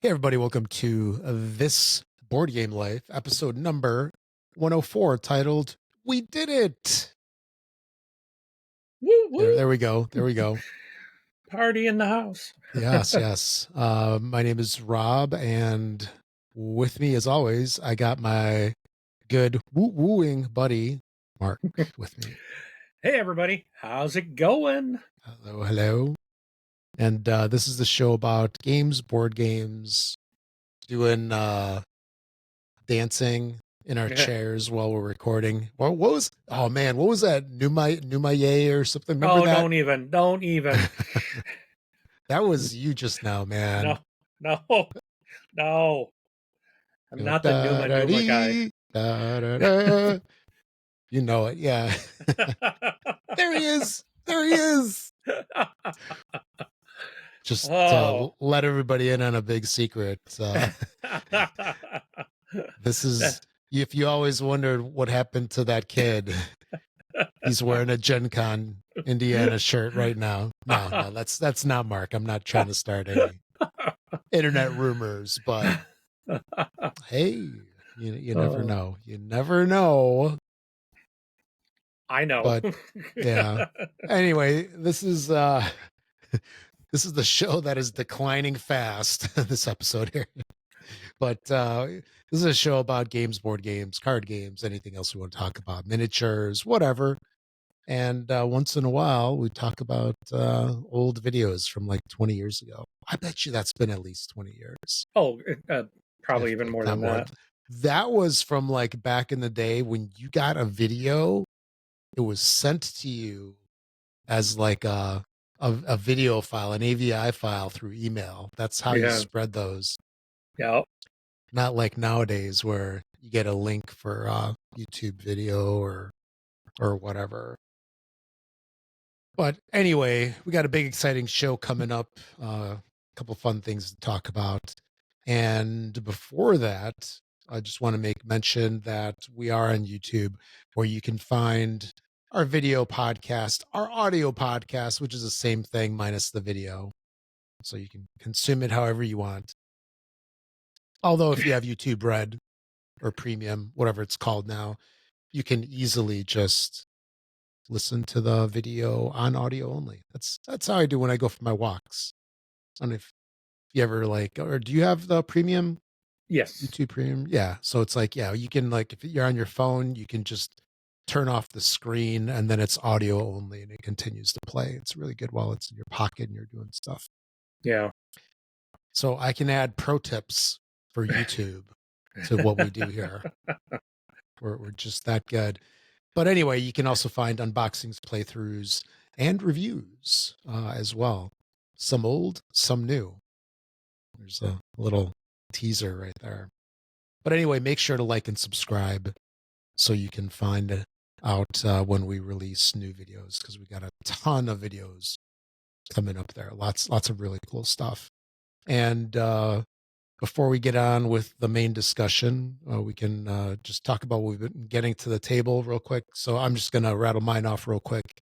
Hey, everybody, welcome to This Board Game Life, episode number 104, titled We Did It. Woo, woo. There we go. There we go. Party in the house. Yes, yes. My name is Rob, and with me, as always, I got my good wooing buddy, Mark, with me. Hey, everybody. How's it going? Hello, hello. And this is the show about games, board games, doing dancing in our chairs while we're recording. What was? Oh man, what was that? Numaye or something? Remember that? Don't even. That was you just now, man. No. I'm not the Numa guy. You know it, yeah. There he is. There he is. Just let everybody in on a big secret. This is, if you always wondered what happened to that kid, he's wearing a Gen Con Indiana shirt right now. No, that's not Mark. I'm not trying to start any internet rumors, but hey, you never know. You never know. I know. But yeah. Anyway, this is the show that is declining fast, this episode here. But this is a show about games, board games, card games, anything else we want to talk about, miniatures, whatever. And once in a while, we talk about old videos from like 20 years ago. I bet you that's been at least 20 years. Oh, probably even more than that. That was from like back in the day when you got a video, it was sent to you as like a video file, an AVI file through email. That's how you spread those. Yeah. Not like nowadays where you get a link for YouTube video or whatever. But anyway, we got a big exciting show coming up. A couple fun things to talk about. And before that, I just want to make mention that we are on YouTube, where you can find our video podcast, our audio podcast, which is the same thing minus the video. So you can consume it however you want. Although if you have YouTube Red or Premium, whatever it's called now, you can easily just listen to the video on audio only. That's how I do when I go for my walks. I don't know if you ever like, or do you have the Premium? Yes. YouTube Premium? Yeah. So it's like, yeah, you can like, if you're on your phone, you can just turn off the screen and then it's audio only and it continues to play. It's really good while it's in your pocket and you're doing stuff. Yeah. So I can add pro tips for YouTube to what we do here. We're just that good. But anyway, you can also find unboxings, playthroughs, and reviews as well. Some old, some new. There's a little teaser right there. But anyway, make sure to like and subscribe so you can find out when we release new videos, because we got a ton of videos coming up there. Lots of really cool stuff. And before we get on with the main discussion, we can just talk about what we've been getting to the table real quick. So I'm just going to rattle mine off real quick.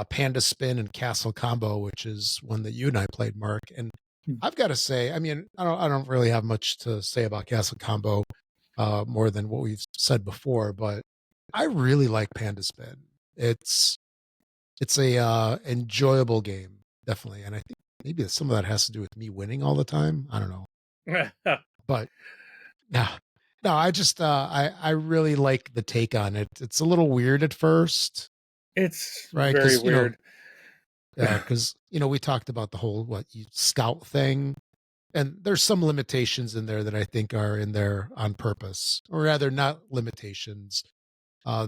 Panda Spin and Castle Combo, which is one that you and I played, Mark. And I've got to say, I mean, I don't really have much to say about Castle Combo more than what we've said before, but I really like Panda Spin. It's a enjoyable game, definitely. And I think maybe some of that has to do with me winning all the time. I don't know. But no, I just I really like the take on it. It's a little weird at first. It's right, very weird. Yeah, because we talked about the whole scout thing, and there's some limitations in there that I think are in there on purpose, or rather, not limitations.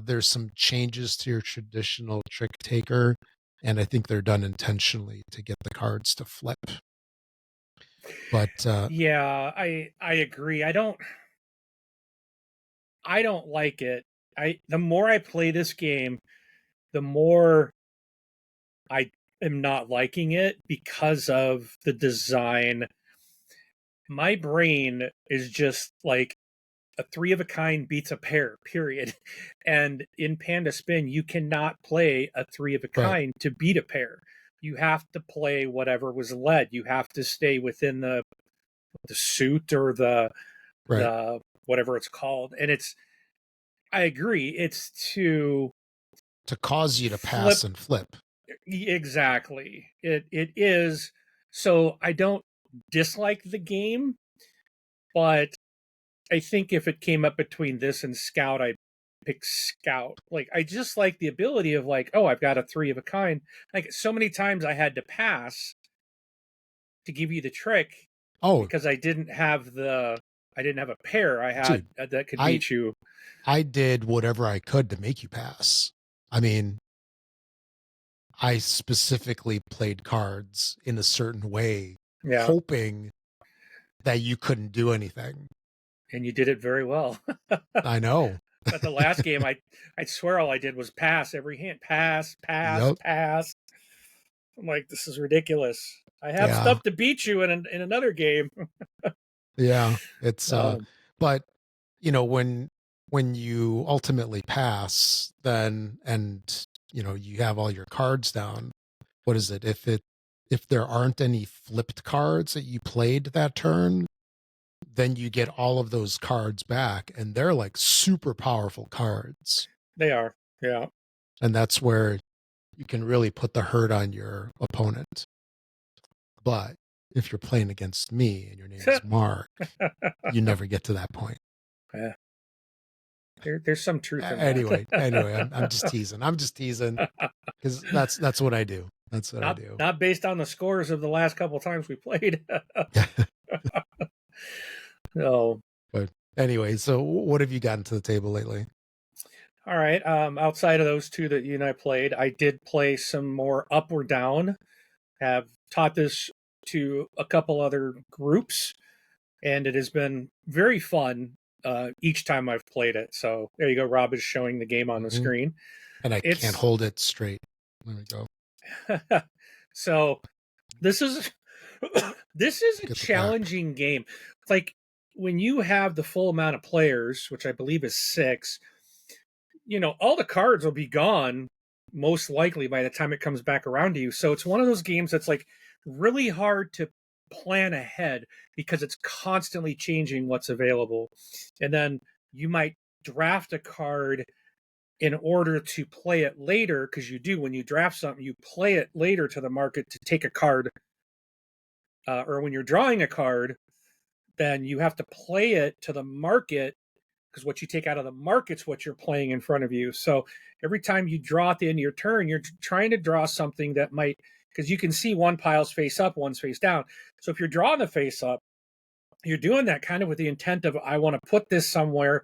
There's some changes to your traditional trick taker, and I think they're done intentionally to get the cards to flip. But yeah, I agree. I don't like it. The more I play this game, the more I am not liking it because of the design. My brain is just like a 3 of a kind beats a pair, period. And in Panda Spin, you cannot play a 3 of a kind to beat a pair. You have to play whatever was led. You have to stay within the suit or the Right. whatever it's called. And I agree, it's To cause you to flip. pass and flip. Exactly. It is. So I don't dislike the game, but I think if it came up between this and Scout, I'd pick Scout. Like, I just like the ability of, like, oh, I've got a three of a kind. Like, so many times I had to pass to give you the trick Oh, because I didn't have a pair I had dude, that could I beat you. I did whatever I could to make you pass. I mean, I specifically played cards in a certain way, Yeah. hoping that you couldn't do anything. And you did it very well. I know. But the last game, I swear all I did was pass every hand. Pass, pass, Yep. pass. I'm like, this is ridiculous. I have Yeah. stuff to beat you in another game. Yeah. It's Um, but when you ultimately pass, then and you have all your cards down, what is it? If there aren't any flipped cards that you played that turn, then you get all of those cards back, and they're like super powerful cards. they are, yeah. And that's where you can really put the hurt on your opponent. But if you're playing against me and your name is Mark, you never get to that point. Yeah, there's some truth in Anyway, I'm just that. teasing. I'm just teasing because that's what I do. That's what I do. Not based on the scores of the last couple times we played. No. But anyway, so what have you gotten to the table lately? All right. Outside of those two that you and I played, I did play some more Up or Down. Have taught this to a couple other groups, and it has been very fun each time I've played it. So there you go. Rob is showing the game on the Mhm. screen. And I can't It's hold it straight. There we go. so this is this is a Get the back. challenging game. Like, when you have the full amount of players, which I believe is 6, all the cards will be gone most likely by the time it comes back around to you. So it's one of those games that's like really hard to plan ahead because it's constantly changing what's available. And then you might draft a card in order to play it later, because you do, when you draft something, you play it later to the market to take a card. Or when you're drawing a card, then you have to play it to the market, because what you take out of the market's what you're playing in front of you. So every time you draw at the end of your turn, you're trying to draw something that might, because you can see one pile's face up, one's face down. So if you're drawing the face up, you're doing that kind of with the intent of, I want to put this somewhere.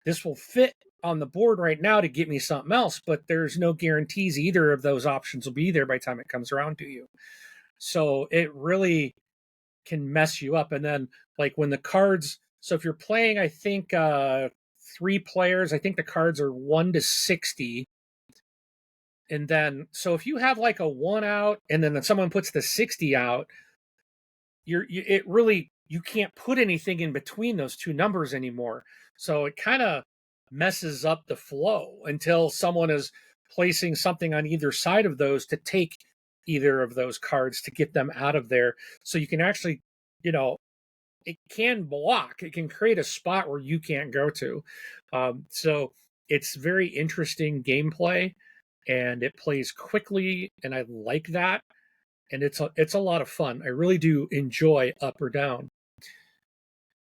This will fit on the board right now to get me something else, but there's no guarantees either of those options will be there by the time it comes around to you. So it really can mess you up. And then, like, when the cards, so if you're playing, I think 3 players, I think the cards are 1 to 60. And then, so if you have like a 1 out and then someone puts the 60 out, it really, you can't put anything in between those two numbers anymore. So it kind of messes up the flow until someone is placing something on either side of those to take either of those cards to get them out of there. So you can actually, you know, it can block, it can create a spot where you can't go to. So it's very interesting gameplay, and it plays quickly, and I like that. And it's a lot of fun. I really do enjoy Up or Down.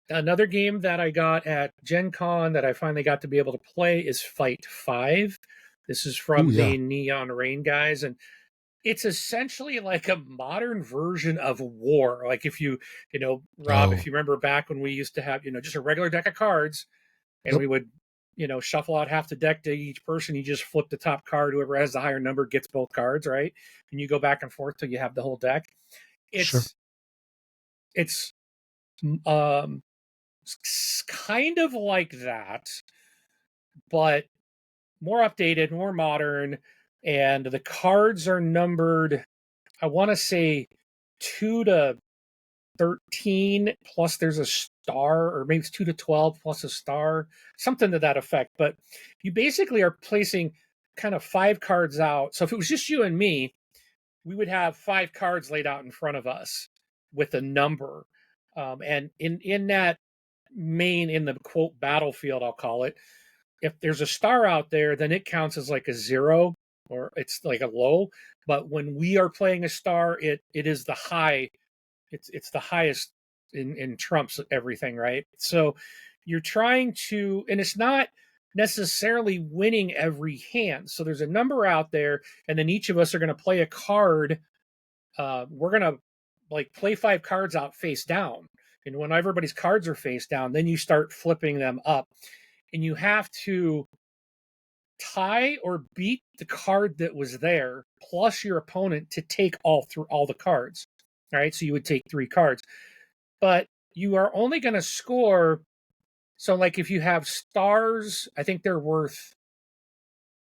Another game that I got at Gen Con that I finally got to be able to play is Fight 5. This is Oh from yeah. the Neon Rain guys, and it's essentially like a modern version of War. Like, if Rob, if Oh, you remember back when we used to have, just a regular deck of cards, and yep. we would, shuffle out half the deck to each person. You just flip the top card. Whoever has the higher number gets both cards, right? And you go back and forth till you have the whole deck. Sure. It's um kind of like that, but more updated, more modern, and the cards are numbered, I want to say 2 to 13, plus there's a star, or maybe it's 2 to 12 plus a star, something to that effect. But you basically are placing kind of 5 cards out. So if it was just you and me, we would have 5 cards laid out in front of us with a number. And in that in the quote battlefield, I'll call it, if there's a star out there, then it counts as like a 0 or it's like a low. But when we are playing a star, it is the high. It's the highest in trumps everything, right? So you're trying to, and it's not necessarily winning every hand. So there's a number out there, and then each of us are going to play a card. We're going to like play 5 cards out face down. And when everybody's cards are face down, then you start flipping them up. And you have to tie or beat the card that was there plus your opponent to take all the cards. All right. So you would take 3 cards. But you are only going to score. So like if you have stars, I think they're worth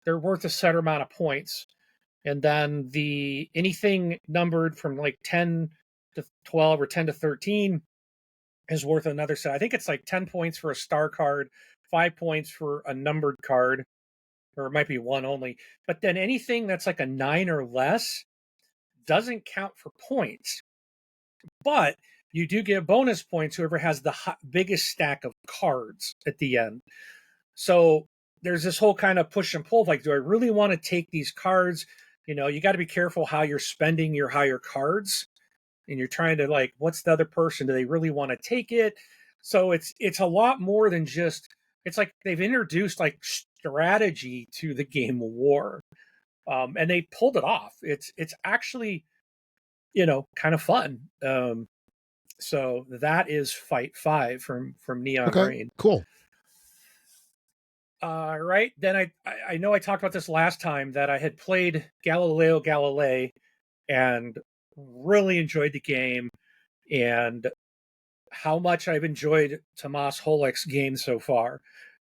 a set amount of points. And then anything numbered from like 10 to 12 or 10 to 13 is worth another set. I think it's like 10 points for a star card, 5 points for a numbered card, or it might be 1 only. But then anything that's like a 9 or less doesn't count for points. But you do get bonus points whoever has the biggest stack of cards at the end. So there's this whole kind of push and pull. Like, do I really want to take these cards? You got to be careful how you're spending your higher cards. And you're trying to like, what's the other person? Do they really want to take it? So it's a lot more than just, it's like they've introduced like strategy to the game of war. And they pulled it off. It's actually, kind of fun. So that is Fight 5 from Neon Green. Cool. Right. Then I know I talked about this last time that I had played Galileo Galilei and really enjoyed the game, and how much I've enjoyed Tomas Holek's game so far.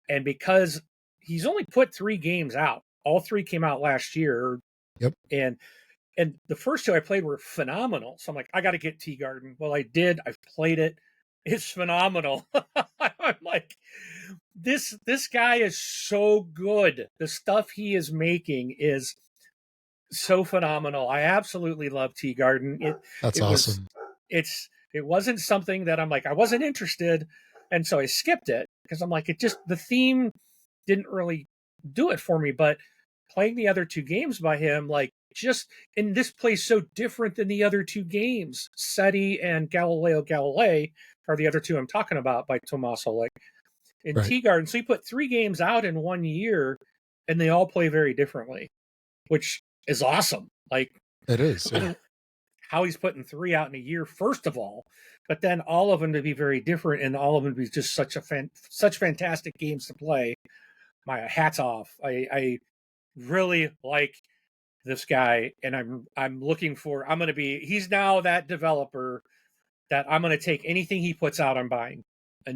And because he's only put 3 games out, all 3 came out last year. Yep. And the first 2 I played were phenomenal. So I'm like, I got to get Teegarden. Well, I did. I've played it. It's phenomenal. I'm like, this guy is so good. The stuff he is making is so phenomenal. I absolutely love Teegarden. That's awesome. It wasn't something that I'm like, I wasn't interested. And so I skipped it because I'm like, the theme didn't really do it for me. But playing the other 2 games by him, like, and this plays so different than the other 2 games. SETI and Galileo Galilei are the other 2 I'm talking about by Tomas Holek in Right. Teegarden. So he put 3 games out in 1 year, and they all play very differently, which is awesome. Like, it is. Yeah. How he's putting 3 out in a year, first of all, but then all of them to be very different, and all of them to be just such fantastic games to play. My hats off. I really like this guy, and I'm looking for. He's now that developer that I'm going to take anything he puts out. I'm buying,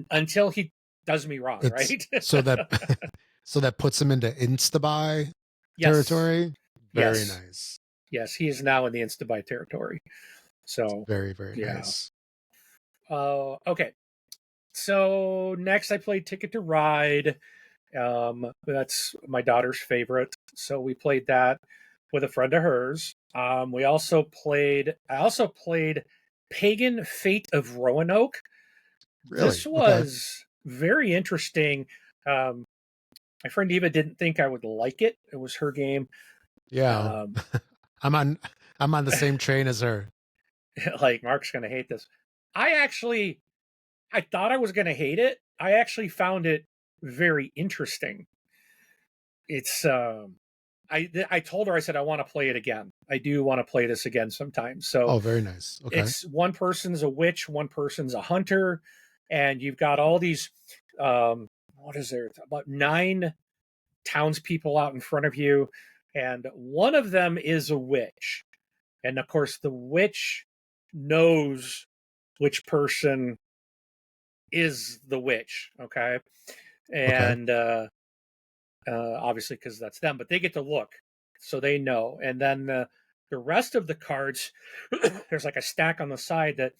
until he does me wrong, right? so that puts him into Instabuy territory. Very nice. Yes, he is now in the Instabuy territory. So very, very nice. Okay. So next I played Ticket to Ride. That's my daughter's favorite. So we played that with a friend of hers. I also played Pagan Fate of Roanoke. Really? This was very interesting. My friend Eva didn't think I would like it. It was her game. Yeah. I'm on the same train as her. Like, Mark's going to hate this. I thought I was going to hate it. I actually found it very interesting. It's I told her, I said, I want to play it again. I do want to play this again sometime. So very nice. Okay. It's one person's a witch, one person's a hunter, and you've got all these what is there? About 9 townspeople out in front of you, and one of them is a witch. And of course the witch knows which person is the witch, okay? And obviously because that's them, but they get to look, so they know. And then the rest of the cards, there's like a stack on the side that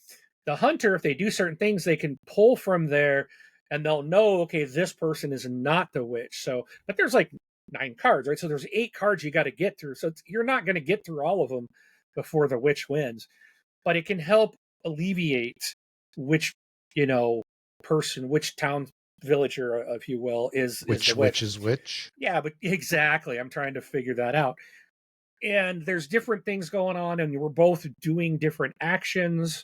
the hunter, if they do certain things, they can pull from there, and they'll know, okay, this person is not the witch. So, but there's like 9 cards, right? So there's 8 cards you got to get through. So you're not going to get through all of them before the witch wins, but it can help alleviate which, you know, person, which town villager, if you will, is the Which witch. is which? Yeah, but exactly. I'm trying to figure that out. And there's different things going on, and we're both doing different actions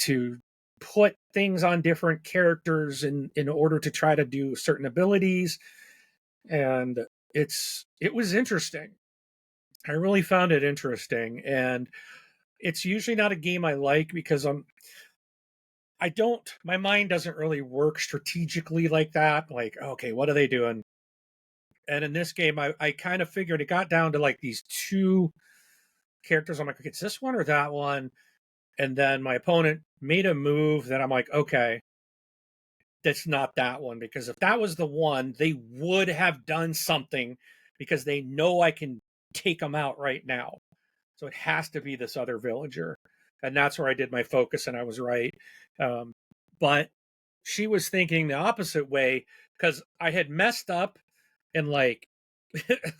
to put things on different characters in order to try to do certain abilities. And it was interesting. I really found it interesting. And it's usually not a game I like because I don't, my mind doesn't really work strategically like that. Like, okay, what are they doing? And in this game, I kind of figured it got down to like these two characters. I'm like, okay, it's this one or that one. And then my opponent made a move that I'm like, okay, that's not that one. Because if that was the one, they would have done something because they know I can take them out right now. So it has to be this other villager. And that's where I did my focus, and I was right. But she was thinking the opposite way because I had messed up and like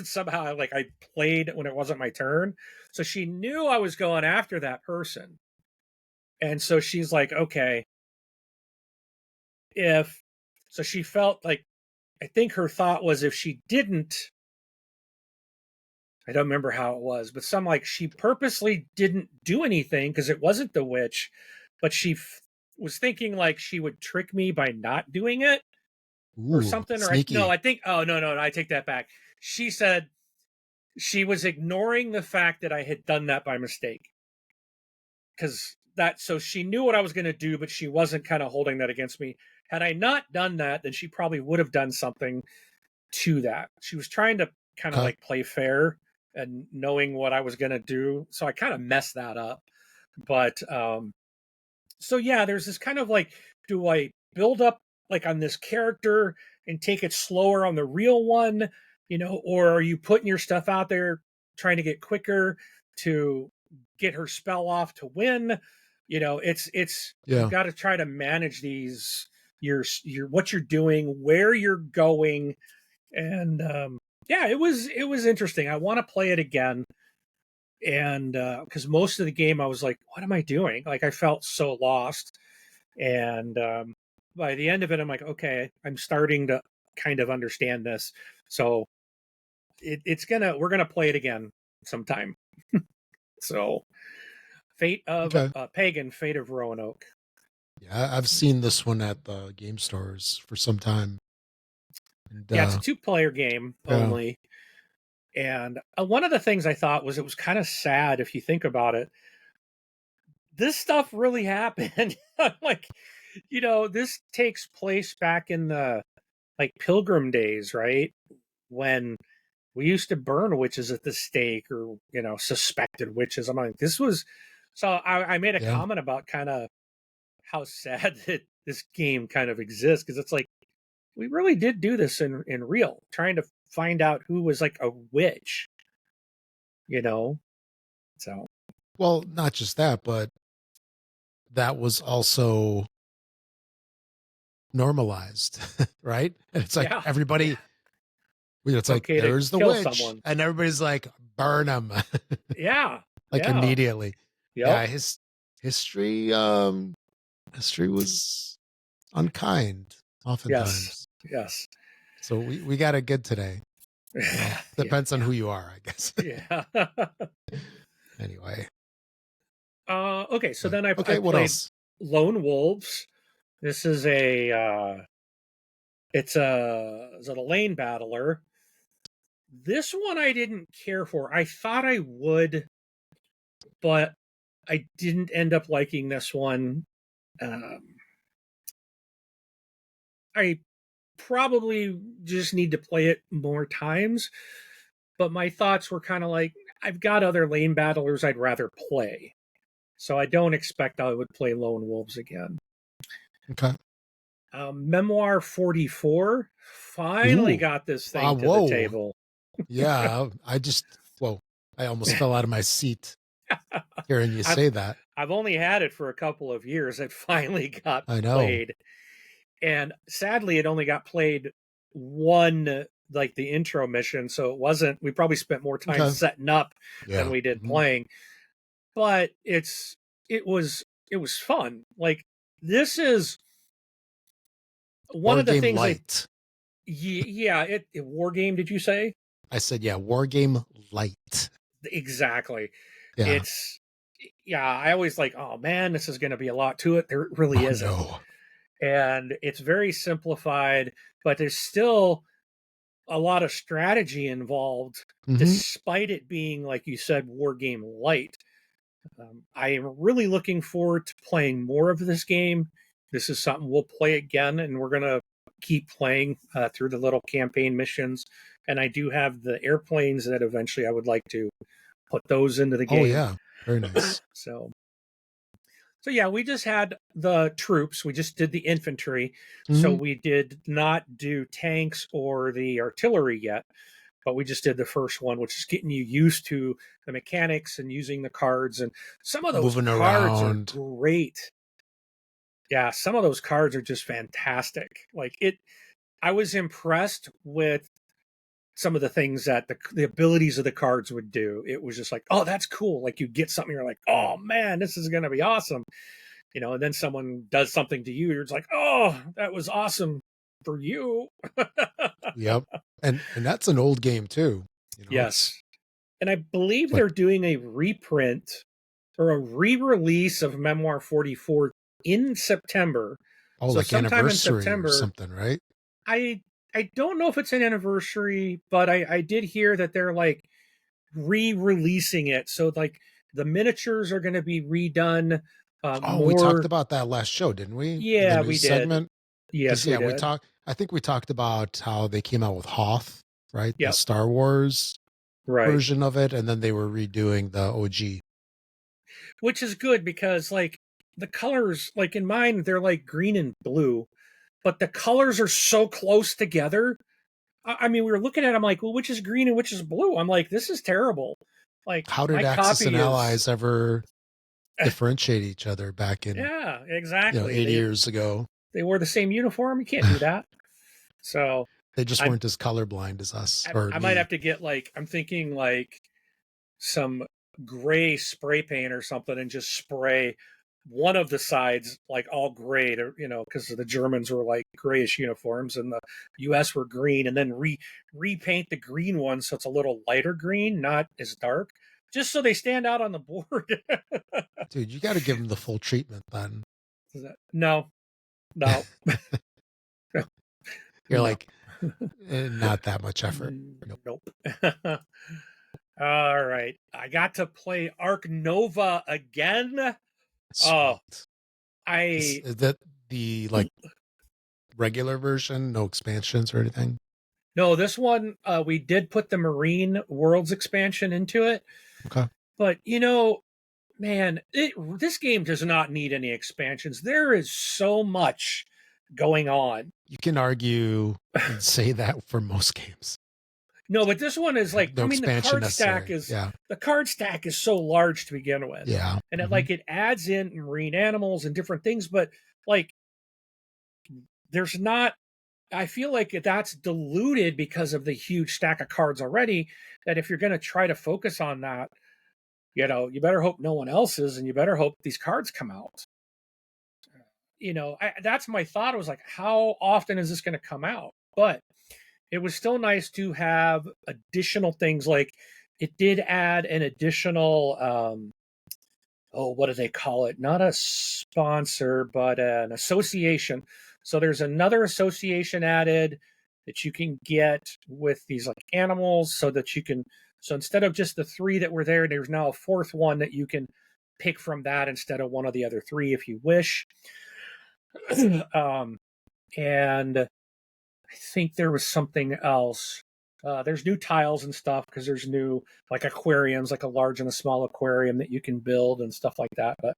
somehow like I played when it wasn't my turn. So she knew I was going after that person. And so she's like, okay, if so she felt like I think her thought was if she didn't, I don't remember how it was, but some like she purposely didn't do anything because it wasn't the witch, but she was thinking like she would trick me by not doing it or Ooh, something. Or no, sneaky. I think, oh, no, I take that back. She said she was ignoring the fact that I had done that by mistake. Because so she knew what I was going to do, but she wasn't kind of holding that against me. Had I not done that, then she probably would have done something to that. She was trying to kind of Okay. like play fair and knowing what I was going to do. So I kind of messed that up. But so yeah, there's this kind of like, do I build up like on this character and take it slower on the real one, you know, or are you putting your stuff out there trying to get quicker to get her spell off to win? You know, it's you've Yeah. got to try to manage these your what you're doing, where you're going, and yeah, it was interesting. I want to play it again, and because most of the game I was like, what am I doing? Like I felt so lost, and by the end of it, I'm like, okay, I'm starting to kind of understand this. So we're gonna play it again sometime. So Fate of Okay. Pagan, Fate of Roanoke. Yeah, I've seen this one at the game stores for some time. And Yeah, it's a 2-player game yeah. only. And one of the things I thought was it was kind of sad if you think about it. This stuff really happened. Like, you know, this takes place back in the like Pilgrim days, right? When we used to burn witches at the stake or, you know, suspected witches. I'm like, this was so I made a Yeah. comment about kind of how sad that this game kind of exists because it's like we really did do this in real, trying to find out who was like a witch, you know. So Well, not just that, but that was also normalized, right? And it's like yeah, everybody, it's it's like, okay to there's the kill witch. someone. And everybody's like, burn him. Yeah, Like yeah, immediately. yep, Yeah, history history was unkind yes, oftentimes. yes, So we got it good today. Well, yeah, depends on who you are, I guess. yeah. Anyway. Okay, so then I Okay, what played else? Lone Wolves. This is a is it a lane battler? This one I didn't care for. I thought I would, but I didn't end up liking this one. Um, I probably just need to play it more times. But my thoughts were kind of like, I've got other lane battlers I'd rather play. So I don't expect I would play Lone Wolves again. Okay. Memoir 44 finally Ooh. got this thing to the Whoa. table. Yeah. Whoa. I almost fell out of my seat hearing you I've say that. I've only had it for a couple of years. It finally got I know. played. And sadly it only got played one like the intro mission, so it wasn't we probably spent more time Okay. setting up than Yeah. we did Mhm. playing. But it was fun. Like this is one War of the game things light. yeah, it war game, did you say? I said, yeah, war game light. Exactly. Yeah. It's yeah, I always like, oh man, this is going to be a lot to it. There really Oh isn't. no. And it's very simplified, but there's still a lot of strategy involved, Hmm. despite it being, like you said, war game light. I am really looking forward to playing more of this game. This is something we'll play again, and we're going to keep playing through the little campaign missions. And I do have the airplanes that eventually I would like to put those into the Oh game. yeah. Very nice. So, so yeah, we just had the troops. We just did the infantry. So Hmm. we did not do tanks or the artillery yet, but we just did the first one, which is getting you used to the mechanics and using the cards. And some of those Moving cards are around. great. Yeah, some of those cards are just fantastic. Like it, I was impressed with some of the things that the abilities of the cards would do. It was just like, oh, that's cool. Like you get something, you're like, oh man, this is going to be awesome. And then someone does something to you, you're just like, oh, that was awesome for you. Yep. And that's an old game too. It's Yes. And I believe like, they're doing a reprint or a re-release of Memoir 44 in September. oh, So like sometime in anniversary or September, something, right? I I don't know if it's an anniversary, but I did hear that they're like re-releasing it. So like the miniatures are going to be redone. Oh, we talked More, about that last show, didn't we? In the yeah, we news did. segment. Because Yes, we yeah, did. I think we talked about how they came out with Hoth, right? The Yep, Star Wars right. version of it, and then they were redoing the OG. Which is good because like the colors, like in mine, they're like green and blue, but the colors are so close together. I mean, we were looking at. I'm like, well, which is green and which is blue? I'm like, this is terrible. Like How did my Axis and copy is, Allies ever differentiate each other back in, yeah, exactly. 80 years ago? They wore the same uniform. You can't do that. So They just I'm weren't as colorblind as us or I might me. have to get like I'm thinking like some gray spray paint or something and just spray one of the sides like all gray to because the Germans were like grayish uniforms and the US were green, and then repaint the green one so it's a little lighter green, not as dark, just so they stand out on the board. Dude, you got to give them the full treatment then. No, no, You're no, like, not that much effort. Nope. nope. All right, I got to play Ark Nova again. Oh, Sweet. Is, I is that the like regular version? No expansions or anything? no, this one we did put the Marine Worlds expansion into it, Okay. but man, this game does not need any expansions. There is so much going on. You can argue and say that for most games. No, but this one is like, No I mean, expansion necessary. Yeah. the card stack is so large to begin with, Yeah. and it Mhm. like it adds in marine animals and different things, but like there's not. I feel like that's diluted because of the huge stack of cards already. That if you're going to try to focus on that, you better hope no one else is, and you better hope these cards come out. That's my thought. It was like, how often is this going to come out? But it was still nice to have additional things. Like it did add an additional, what do they call it? Not a sponsor, but an association. So there's another association added that you can get with these like animals, so that you can. So instead of just the three that were there, there's now a fourth one that you can pick from that instead of one of the other three if you wish. um, and I think there was something else. There's new tiles and stuff because there's new like aquariums, like a large and a small aquarium that you can build and stuff like that. But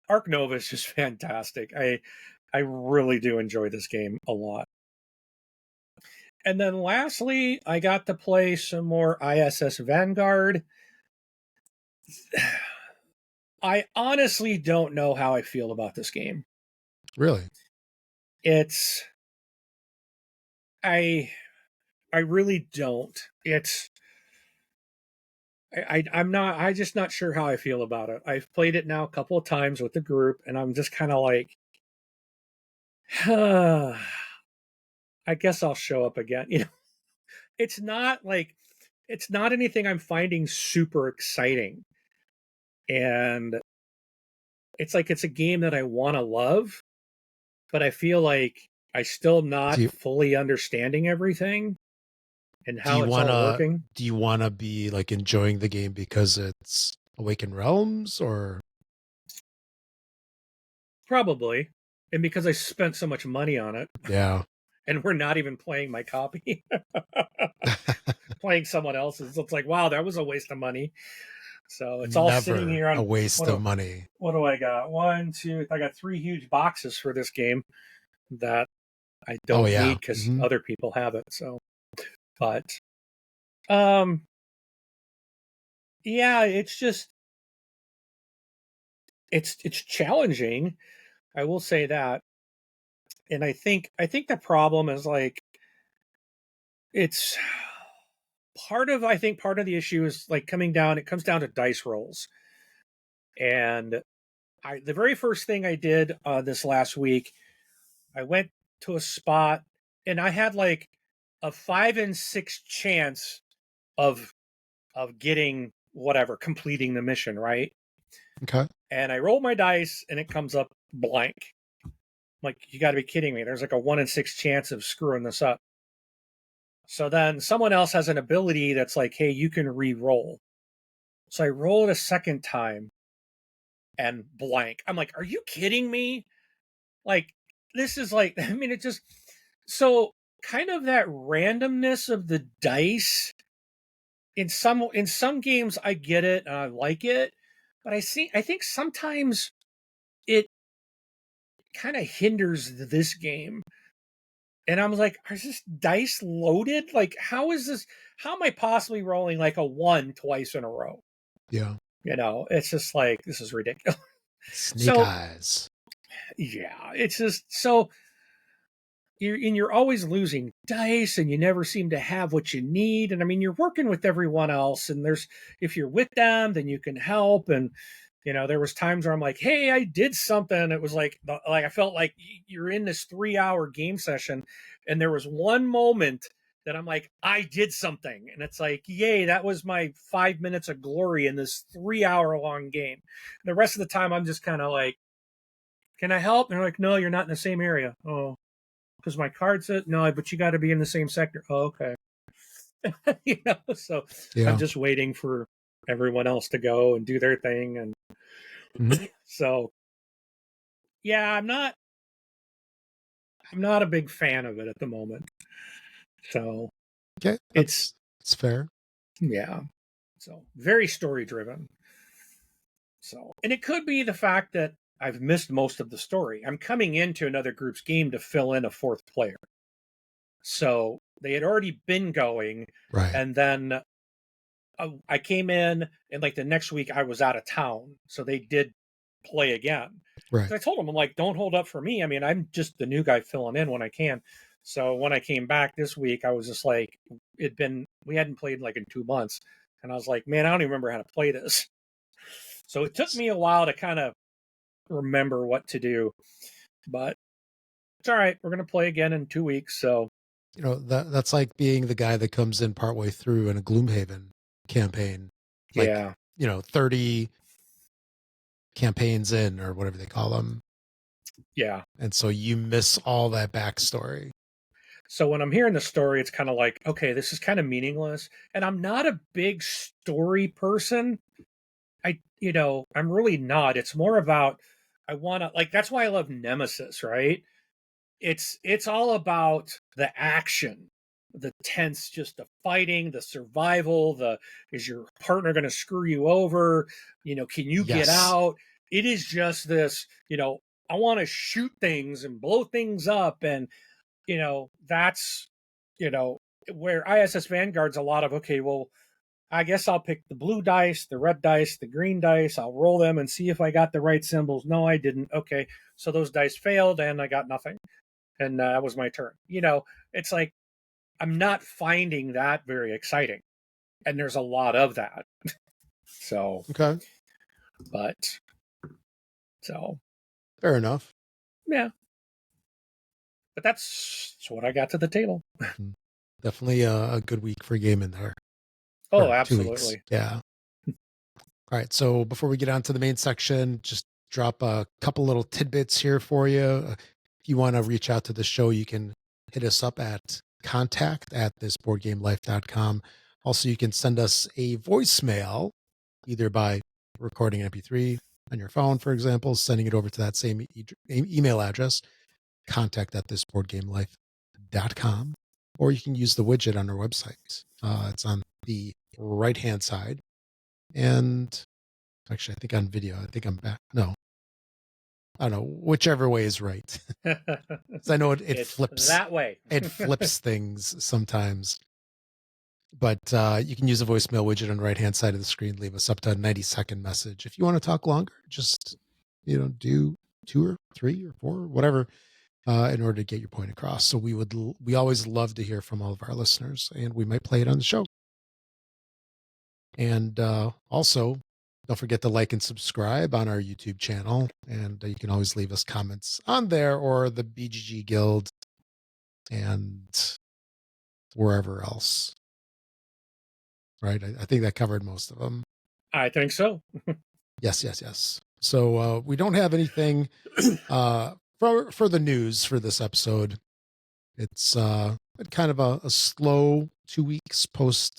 Ark Nova is just fantastic. I really do enjoy this game a lot. And then lastly, I got to play some more ISS Vanguard. I honestly don't know how I feel about this game. Really? It's I really don't. I'm just not sure how I feel about it. I've played it now a couple of times with the group, and I'm just kind of like, I guess I'll show up again. It's not like it's not anything I'm finding super exciting. And it's like it's a game that I want to love, but I feel like I still Do not you fully understanding everything and do how you it's all wanna working. do you wanna be like enjoying the game because it's Awakened Realms or Probably. And because I spent so much money on it, yeah. and we're not even playing my copy, playing someone else's. It's like, wow, that was a waste of money. So it's all sitting Never here a on waste what of do, money. what do I got? One, two, I got three huge boxes for this game that I Oh don't yeah. need because Mhm. other people have it. So, but um, yeah, it's just it's challenging. I will say that, and I think the problem is like it's I think part of the issue is like coming down. It comes down to dice rolls, and the very first thing I did this last week, I went to a spot and I had like a 5 in 6 chance of getting whatever, completing the mission, right? Okay. And I roll my dice and it comes up blank. I'm like, you got to be kidding me! There's like a 1 in 6 chance of screwing this up. So then someone else has an ability that's like, hey, you can re-roll. So I roll it a second time and blank. I'm like, are you kidding me? Like, this is like, I mean, it just so kind of that randomness of the dice in some games I get it and I like it, but I think sometimes it kind of hinders this game. And I'm like, is this dice loaded? Like, how is this? How am I possibly rolling like a one twice in a row? Yeah. It's just like this is ridiculous. Snake So eyes. yeah, it's just so you're always losing dice and you never seem to have what you need. And I mean, you're working with everyone else, and there's if you're with them, then you can help. And there was times where I'm like, hey, I did something. It was like I felt like you're in this 3-hour game session, and there was one moment that I'm like, I did something, and it's like, yay, that was my 5 minutes of glory in this 3-hour long game. The rest of the time I'm just kind of like, can I help? And they're like, no, you're not in the same area. Oh, because my card said no, but you got to be in the same sector. Oh, okay. So I'm Yeah. just waiting for everyone else to go and do their thing. And Mhm. so, yeah, I'm not a big fan of it at the moment. So Okay. it's, That's fair. yeah, so very story driven. So, and it could be the fact that I've missed most of the story. I'm coming into another group's game to fill in a fourth player. So they had already been going, Right. and then I came in, and like the next week I was out of town, so they did play again. Right. So I told them, I'm like, don't hold up for me. I mean, I'm just the new guy filling in when I can. So when I came back this week, I was just like, we hadn't played like in 2 months, and I was like, man, I don't even remember how to play this. So it took me a while to kind of remember what to do, but it's all right. We're gonna play again in 2 weeks, so That's like being the guy that comes in partway through in a Gloomhaven campaign, like yeah. 30 campaigns in or whatever they call them, Yeah. and so you miss all that backstory. So when I'm hearing the story, it's kind of like, okay, this is kind of meaningless. And I'm not a big story person. I'm really not. It's more about I want to like that's why I love Nemesis, right? It's all about the action, the tense, just the fighting, the survival, the is your partner going to screw you over? Can you get Yes. out? It is just this, I want to shoot things and blow things up and that's you know where ISS Vanguard's a lot of okay, well, I guess I'll pick the blue dice, the red dice, the green dice, I'll roll them and see if I got the right symbols. No, I didn't. Okay, so those dice failed and I got nothing, and that was my turn. It's like I'm not finding that very exciting. and there's a lot of that. So, Okay. but so Fair enough. yeah, but that's what I got to the table. Definitely a good week for gaming there. Oh, Or 2 weeks. absolutely. Yeah. All right. So before we get on to the main section, just drop a couple little tidbits here for you. If you want to reach out to the show, you can hit us up at contact@thisboardgamelife.com. Also, you can send us a voicemail either by recording an MP3 on your phone, for example, sending it over to that same email address, contact@thisboardgamelife.com, or you can use the widget on our website. It's on the right-hand side. And actually, I think on video, I think I'm back. No, I don't know. Whichever way is right. 'Cause I know it It's flips. that way. It flips things sometimes. But you can use the voicemail widget on the right-hand side of the screen. Leave us up to a 90-second message. If you want to talk longer, just do 2 or 3 or 4, whatever, in order to get your point across. So we always love to hear from all of our listeners, and we might play it on the show. And also, don't forget to like and subscribe on our YouTube channel. And you can always leave us comments on there or the BGG Guild and wherever else. Right? I think that covered most of them. I think so. Yes. So we don't have anything for the news for this episode. It's been kind of a slow 2 weeks post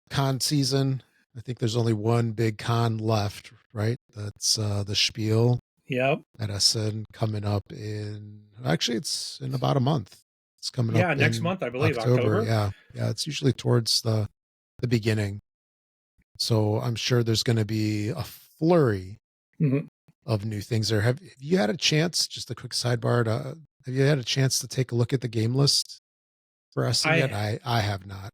con season. I think there's only one big con left, right? That's the Spiel Yep. at Essen coming up it's in about a month. It's coming up next in month, I believe, October. Yeah. It's usually towards the beginning. So I'm sure there's going to be a flurry of new things there. Have you had a chance, just a quick sidebar, have you had a chance to take a look at the game list for Essen yet? I have not.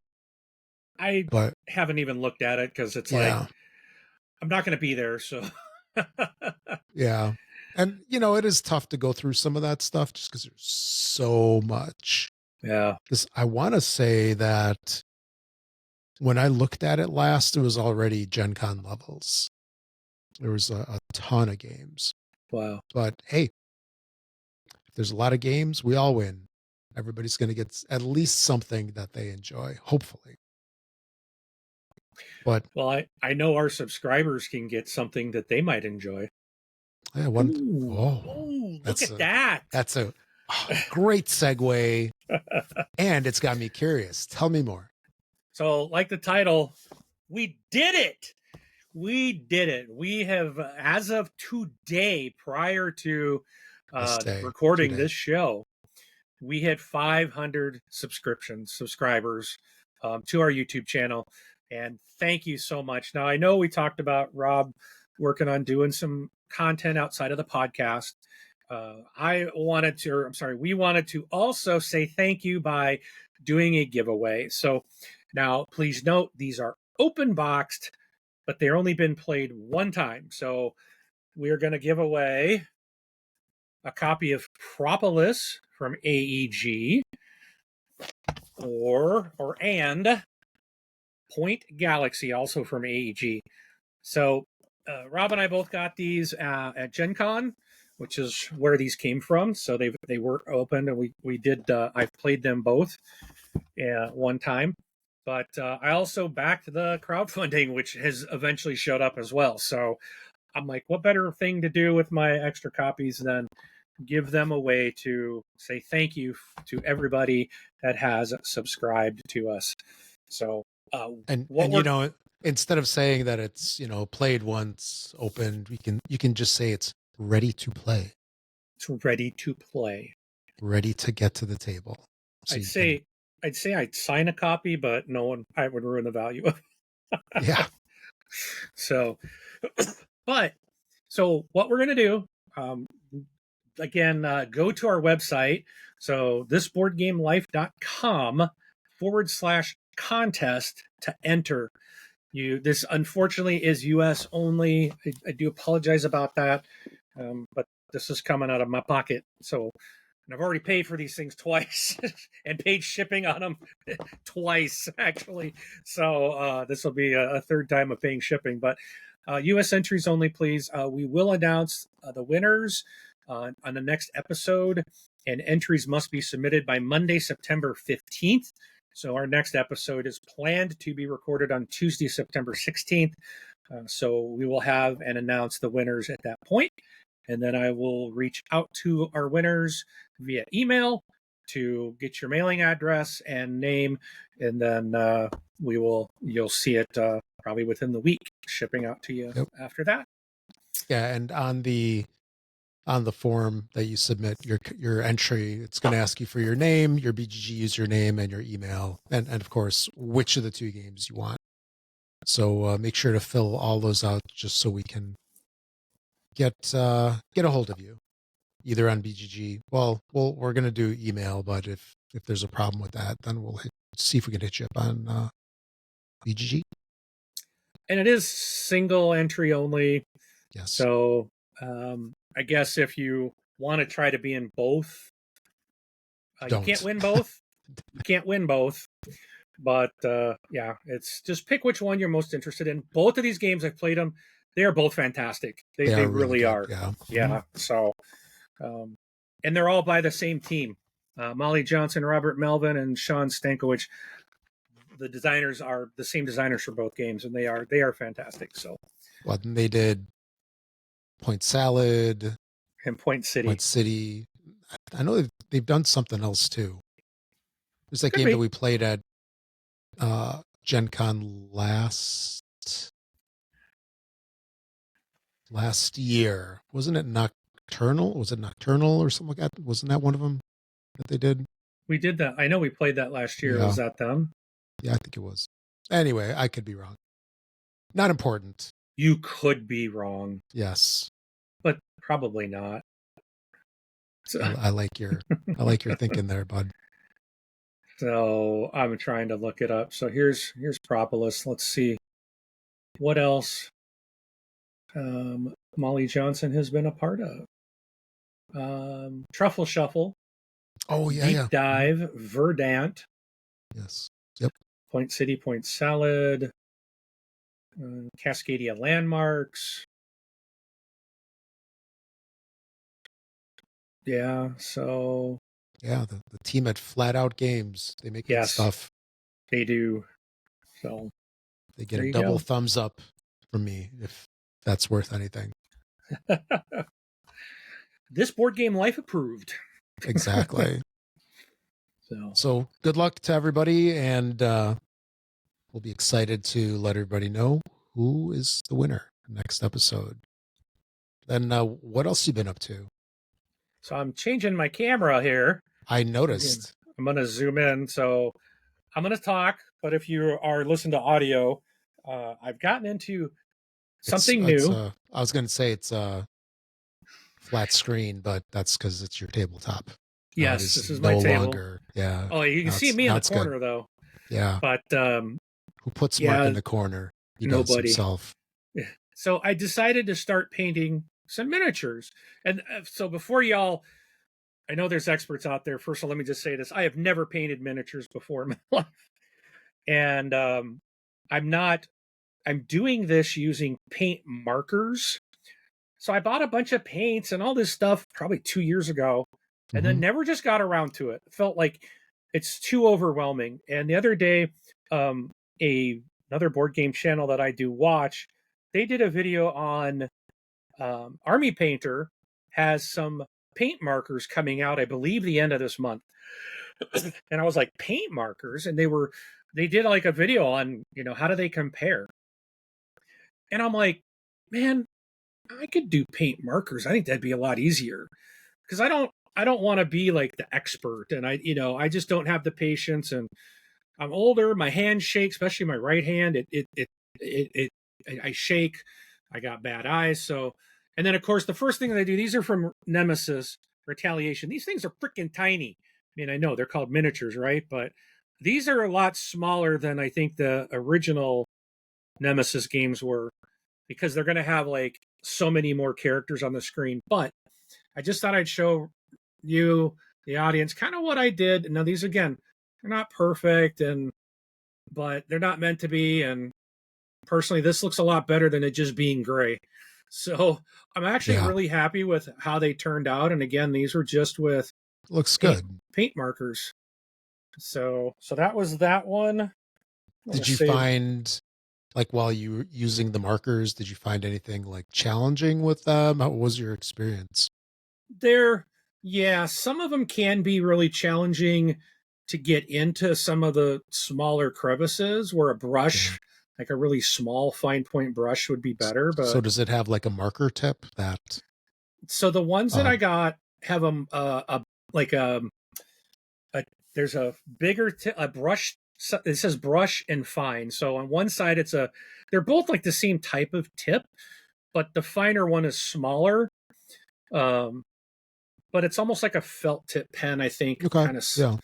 But haven't even looked at it because it's like I'm not going to be there. So yeah, and it is tough to go through some of that stuff just because there's so much. Yeah, because I want to say that when I looked at it last, it was already Gen Con levels. There was a ton of games. Wow. But hey, if there's a lot of games, we all win. Everybody's going to get at least something that they enjoy, hopefully. But I know our subscribers can get something that they might enjoy. Yeah, look at that. That's a great segue. And it's got me curious. Tell me more. So, like the title, we did it. We did it. We have, as of today, prior to recording this show, we had 500 subscribers to our YouTube channel. And thank you so much. Now, I know we talked about Rob working on doing some content outside of the podcast. We wanted to also say thank you by doing a giveaway. So now, please note, these are open boxed, but they're only been played one time. So we're going to give away a copy of Propolis from AEG and Point Galaxy, also from AEG. So Rob and I both got these at Gen Con, which is where these came from. So they were open, and we did. I've played them both one time, but I also backed the crowdfunding, which has eventually showed up as well. So I'm like, what better thing to do with my extra copies than give them away to say thank you to everybody that has subscribed to us. So instead of saying that it's played once, opened, you can just say it's ready to play. It's ready to play. Ready to get to the table. So I'd say I'd sign a copy, but I would ruin the value of it. Yeah. So what we're gonna do, again, go to our website. So thisboardgamelife.com/contest to enter. This unfortunately is US only. I do apologize about that, but this is coming out of my pocket. So and I've already paid for these things twice and paid shipping on them twice, actually. So this will be a third time of paying shipping. But U.S. entries only, please. We will announce the winners on the next episode, and entries must be submitted by Monday, September 15th. So our next episode is planned to be recorded on Tuesday, September 16th. So we will have and announce the winners at that point. And then I will reach out to our winners via email to get your mailing address and name. And then you'll see it probably within the week, shipping out to you after that. Yeah. And on the form that you submit your entry, it's going to ask you for your name, your BGG username, and your email. And of course, which of the two games you want. So make sure to fill all those out just so we can get a hold of you, either on BGG. Well, we're going to do email, but if there's a problem with that, then we'll see if we can hit you up on BGG. And it is single entry only. Yes. So I guess if you want to try to be in both, you can't win both. You can't win both. But yeah, it's just pick which one you're most interested in. Both of these games, I've played them. They are both fantastic. They really are. Yeah. Yeah. So, and they're all by the same team. Molly Johnson, Robert Melvin, and Sean Stankiewicz. The designers are the same designers for both games, and they are fantastic. So, well, they did Point Salad and Point City. Point City. I know they've done something else too. There's that game that we played at Gen Con last year. Wasn't it Nocturnal? Was it Nocturnal or something like that? Wasn't that one of them that they did? We did that. I know we played that last year. Yeah. Was that them? Yeah, I think it was. Anyway, I could be wrong. Not important. You could be wrong. Yes. But probably not. So. I like your thinking there, bud. So I'm trying to look it up. So here's Propolis. Let's see what else Molly Johnson has been a part of. Truffle Shuffle. Oh yeah, Deep Dive, Verdant. Yes. Yep. Point City, Point Salad. Cascadia Landmarks. Yeah. So. Yeah, the team at Flat Out Games, they make good stuff. They do. So they get a double thumbs up from me if that's worth anything. This board game life approved. Exactly. So good luck to everybody, and we'll be excited to let everybody know who is the winner next episode. Then what else you been up to? So I'm changing my camera here. I noticed. I'm going to zoom in. So I'm going to talk, but if you are listening to audio, I've gotten into something new. I was going to say it's a flat screen, but that's because it's your tabletop. Yes, this is my table. Longer, yeah. Oh, you can see me in the corner, though. Yeah. But who puts Mark in the corner? He does himself. So I decided to start painting some miniatures. And so before y'all, I know there's experts out there. First of all, let me just say this. I have never painted miniatures before in my life. And I'm doing this using paint markers. So I bought a bunch of paints and all this stuff probably 2 years ago, and then never just got around to it. Felt like it's too overwhelming. And the other day, another board game channel that I do watch, they did a video on Army Painter has some paint markers coming out, I believe the end of this month. And I was like, paint markers? And they did like a video on, how do they compare? And I'm like, man, I could do paint markers. I think that'd be a lot easier, because I don't want to be like the expert, and I just don't have the patience, and I'm older. My hands shake, especially my right hand. I shake. I got bad eyes. So, and then of course the first thing that I do, these are from Nemesis Retaliation. These things are freaking tiny. I mean, I know they're called miniatures, right? But these are a lot smaller than I think the original Nemesis games were, because they're going to have like so many more characters on the screen. But I just thought I'd show you the audience kind of what I did. Now these again, they're not perfect, but they're not meant to be. And personally, this looks a lot better than it just being gray. So I'm actually Yeah, really happy with how they turned out. And again, these were just with looks paint, good. paint markers. So that was that one. I'm gonna Did you save. find, like, while you were using the markers, did you find anything like challenging with them? How was your experience? They're, yeah, some of them can be really challenging to get into some of the smaller crevices where a Yeah. brush, like a really small fine point brush, would be better. So But does it have like a marker tip that, so the ones that I um, got have a like a there's a bigger a brush. It says brush and fine. So on one side, they're both like the same type of tip, but the finer one is smaller. Um, but it's almost like a felt tip pen, I think, okay, kind of. yeah,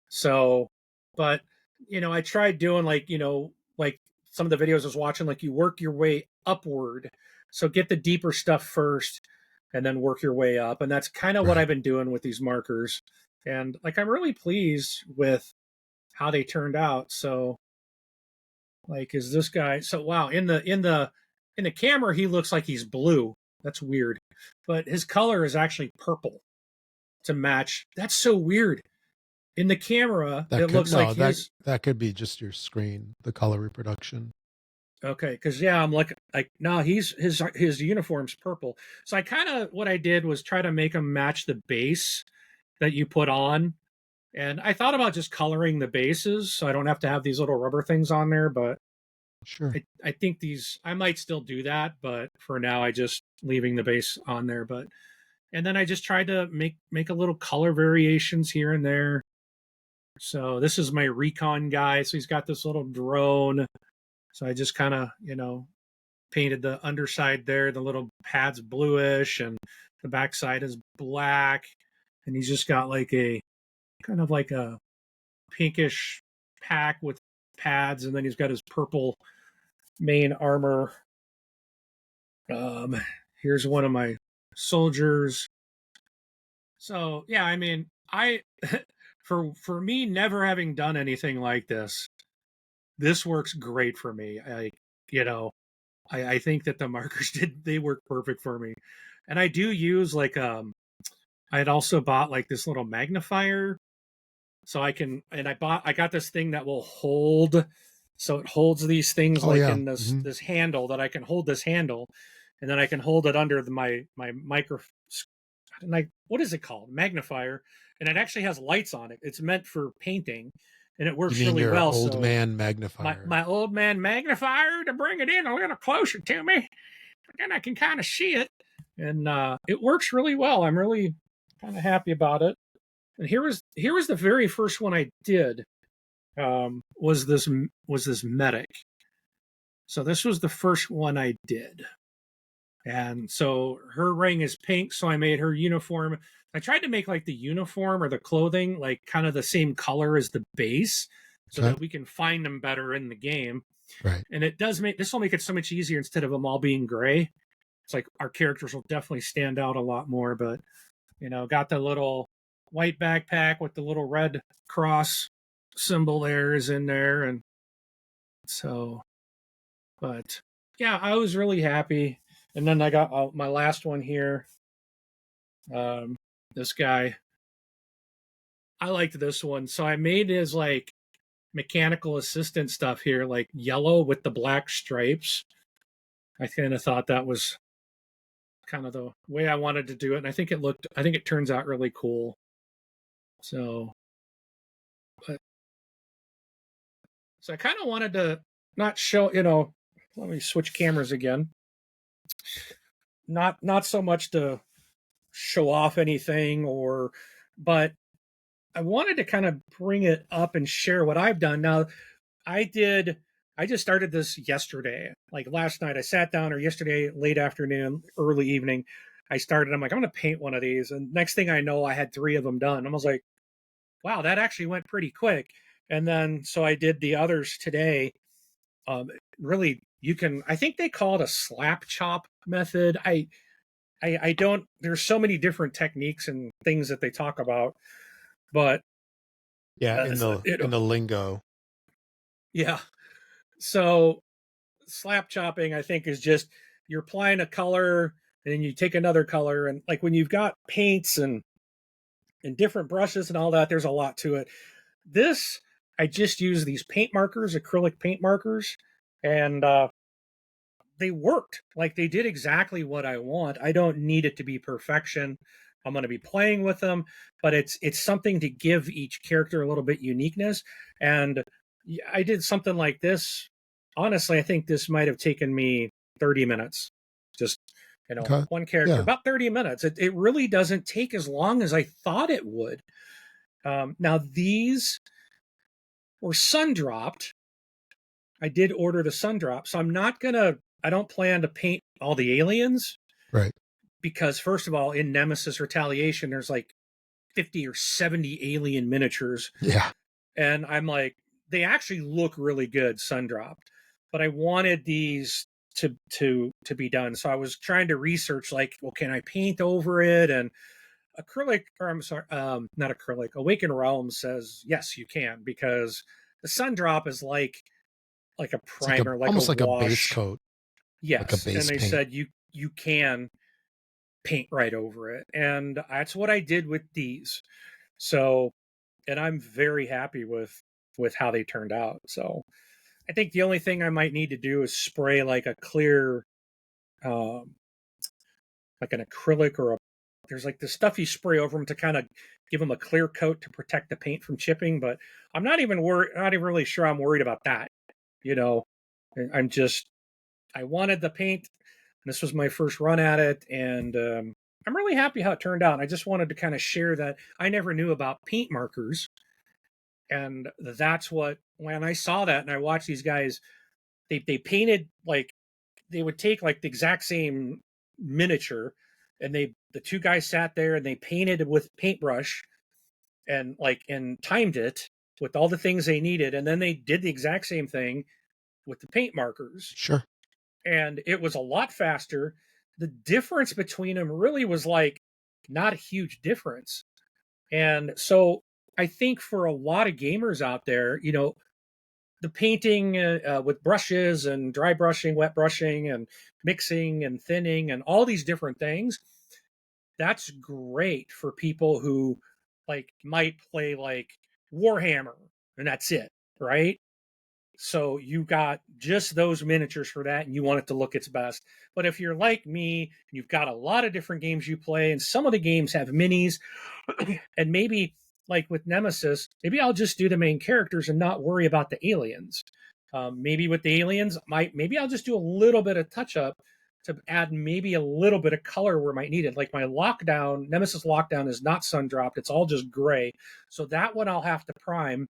So, but I tried doing like like some of the videos I was watching, like you work your way upward. So get the deeper stuff first, and then work your way up, and that's kind of what right. I've been doing with these markers. And like I'm really pleased with how they turned out. So, like, is this guy? So wow, in the camera he looks like he's blue. That's weird, but his color is actually purple to match. That's so weird. In the camera, That it could, looks like no, that his. that could be just your screen, the color reproduction. Okay, because yeah, I'm like no, his uniform's purple. So I kind of what I did was try to make him match the base that you put on, and I thought about just coloring the bases so I don't have to have these little rubber things on there. But Sure. I think these I might still do that, but for now I just leaving the base on there. But and then I just tried to make a little color variations here and there. So this is my recon guy. So he's got this little drone. So I just kind of, painted the underside there. The little pad's bluish and the backside is black. And he's just got like a kind of like a pinkish pack with pads. And then he's got his purple main armor. Um, Here's one of my soldiers. So yeah, I mean, I for me never having done anything like this works great for me. You know, I think that the markers they work perfect for me. And I do use like I had also bought like this little magnifier so I got this thing that will hold, so it holds these things Oh like yeah. in this Hmm. this handle that I can hold this handle, and then I can hold it under my micro, like what is it called, magnifier, and it actually has lights on it. It's meant for painting, and it You works mean really your well. old So man my magnifier? my old man magnifier to bring it in a little closer to me, and I can kind of see it, and it works really well. I'm really kind of happy about it. And here was the very first one I did. Was this medic? So this was the first one I did, and so her ring is pink. So I made her uniform. I tried to make like the uniform or the clothing like kind of the same color as the base, so Okay. that we can find them better in the game. Right. And it does make this will make it so much easier instead of them all being gray. It's like our characters will definitely stand out a lot more. But got the little white backpack with the little red cross symbol there is in there, and so, but yeah, I was really happy. And then I got my last one here. Um, this guy, I liked this one, so I made his like mechanical assistant stuff here, like yellow with the black stripes. I kind of thought that was kind of the way I wanted to do it, and I think it turns out really cool. So, but so I kind of wanted to not show, let me switch cameras again. Not so much to show off anything but I wanted to kind of bring it up and share what I've done. Now, I did I just started this yesterday. Like last night I sat down, or yesterday late afternoon, early evening, I started. I'm like, I'm going to paint one of these, and next thing I know I had 3 of them done. I was like, wow, that actually went pretty quick. And then so I did the others today. Really, you can, I think they call it a slap chop method. I don't, there's so many different techniques and things that they talk about. but Yeah, in you know, the lingo. yeah. So slap chopping, I think, is just you're applying a color and then you take another color, and like when you've got paints and different brushes and all that, there's a lot to it. This, I just use these paint markers, acrylic paint markers, and they worked. Like they did exactly what I want. I don't need it to be perfection. I'm going to be playing with them, but it's something to give each character a little bit uniqueness. And I did something like this. Honestly, I think this might have taken me 30 minutes. Just Okay. one character, Yeah. about 30 minutes. It really doesn't take as long as I thought it would. Now these were sun dropped. I did order the sun drop, so I don't plan to paint all the aliens Right. because first of all, in Nemesis Retaliation, there's like 50 or 70 alien miniatures, Yeah. and I'm like, they actually look really good sun dropped, but I wanted these to be done, so I was trying to research like, well, can I paint over it? And acrylic, or I'm sorry, not acrylic. Awaken Realm says yes, you can, because the sun drop is like a It's like a primer, like a almost like a base wash. coat, like a Yes, and base they paint. said you can paint right over it, and that's what I did with these. So, and I'm very happy with how they turned out. So, I think the only thing I might need to do is spray like a clear, um, like an acrylic or a. There's like the stuff you spray over them to kind of give them a clear coat to protect the paint from chipping. But I'm not even worried. Not even really sure I'm worried about that. You know, I'm just I wanted the paint. This was my first run at it, and I'm really happy how it turned out. I just wanted to kind of share that I never knew about paint markers, and that's what when I saw that and I watched these guys, they painted like they would take like the exact same miniature, and the two guys sat there and they painted with paintbrush and timed it with all the things they needed, and then they did the exact same thing with the paint markers, Sure. and it was a lot faster. The difference between them really was like not a huge difference. And so I think for a lot of gamers out there, the painting with brushes and dry brushing, wet brushing, and mixing and thinning and all these different things, that's great for people who like might play like Warhammer and that's it, right? So you got just those miniatures for that, and you want it to look its best. But if you're like me, you've got a lot of different games you play, and some of the games have minis, and maybe like with Nemesis, maybe I'll just do the main characters and not worry about the aliens. Maybe with the aliens, maybe I'll just do a little bit of touch up to add maybe a little bit of color where I might need it. Like my lockdown, Nemesis lockdown is not sun dropped; it's all just gray. So that one I'll have to prime.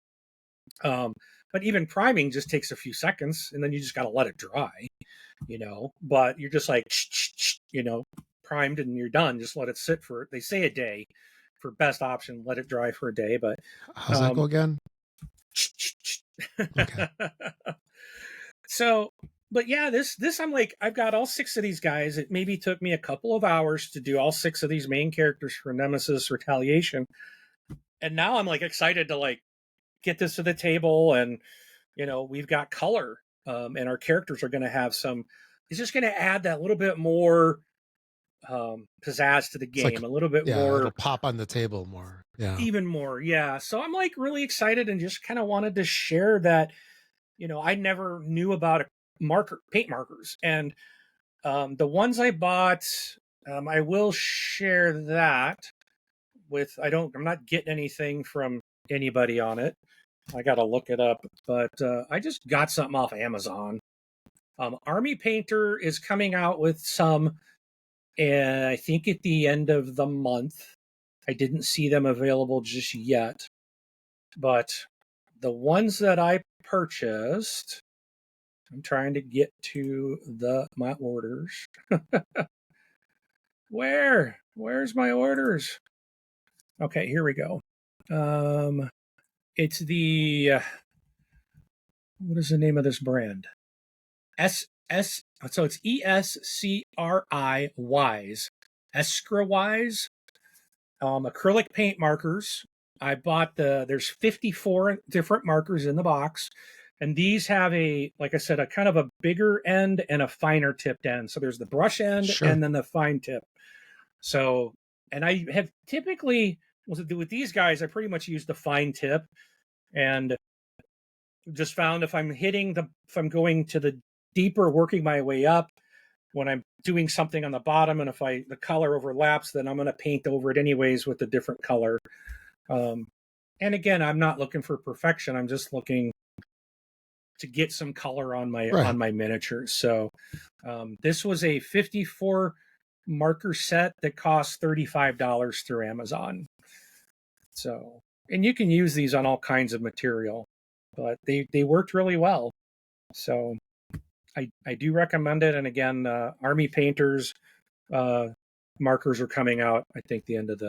Um, but even priming just takes a few seconds, and then you just got to let it dry, But you're just like, primed and you're done. Just let it sit for. They say a day for best option. Let it dry for a day, but How's that go um, again? Okay. so, but yeah, this I'm like, I've got all six of these guys. It maybe took me a couple of hours to do all six of these main characters for Nemesis Retaliation, and now I'm like excited to like get this to the table, and we've got color, and our characters are going to have some. It's just going to add that little bit more pizzazz to the It's like, game, a little bit yeah, more, it'll pop on the table more. Yeah. even more. Yeah. So I'm like really excited and just kind of wanted to share that. I never knew about paint markers, and the ones I bought, I will share that with. I'm not getting anything from anybody on it. I got to look it up, but I just got something off Amazon. Army Painter is coming out with some, and I think at the end of the month. I didn't see them available just yet, but the ones that I purchased, I'm trying to get to my orders. Where's my orders? Okay, here we go. It's the what is the name of this brand? So it's ESCRI Wise, Escra Wise, acrylic paint markers. I bought there's 54 different markers in the box. And these have like I said, a kind of a bigger end and a finer tipped end. So there's the brush end Sure. and then the fine tip. So, and I have typically, with these guys, I pretty much use the fine tip, and just found if I'm going to the deeper, working my way up, when I'm doing something on the bottom, and if the color overlaps, then I'm going to paint over it anyways with a different color. And again, I'm not looking for perfection. I'm just looking to get some color on my miniatures. So this was a 54 marker set that cost $35 through Amazon. So, and you can use these on all kinds of material, but they worked really well. So I do recommend it. And again, Army Painters markers are coming out, I think, the end of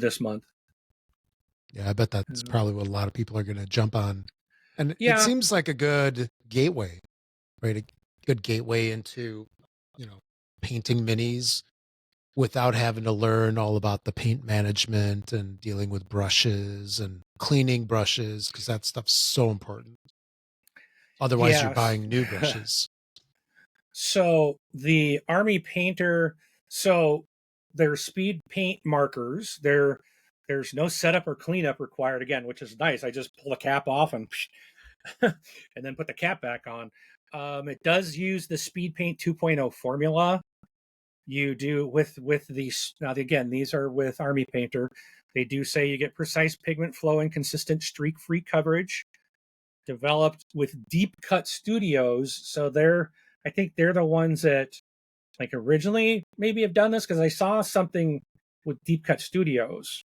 this month. Yeah, I bet that's probably what a lot of people are going to jump on. And yeah, it seems like a good gateway, right? A good gateway into, painting minis without having to learn all about the paint management and dealing with brushes and cleaning brushes, because that stuff's so important. Otherwise, you're buying new brushes. So the Army Painter, so they're speed paint markers. There's no setup or cleanup required, again, which is nice. I just pull the cap off and and then put the cap back on. It does use the Speed Paint 2.0 formula. You do with these. Now, again, these are with Army Painter. They do say you get precise pigment flow and consistent streak-free coverage. Developed with Deep Cut Studios, so I think they're the ones that like originally maybe have done this, because I saw something with Deep Cut Studios,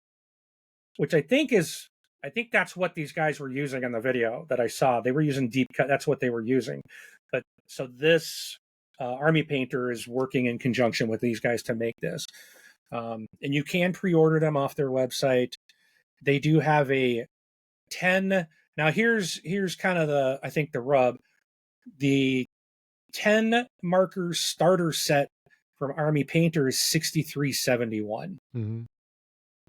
which I think that's what these guys were using in the video that I saw. They were using Deep Cut. That's what they were using. But so this Army Painter is working in conjunction with these guys to make this. And you can pre-order them off their website. They do have a 10. Now here's kind of I think the rub. The 10 markers starter set from Army Painter is $63.71. Mm-hmm.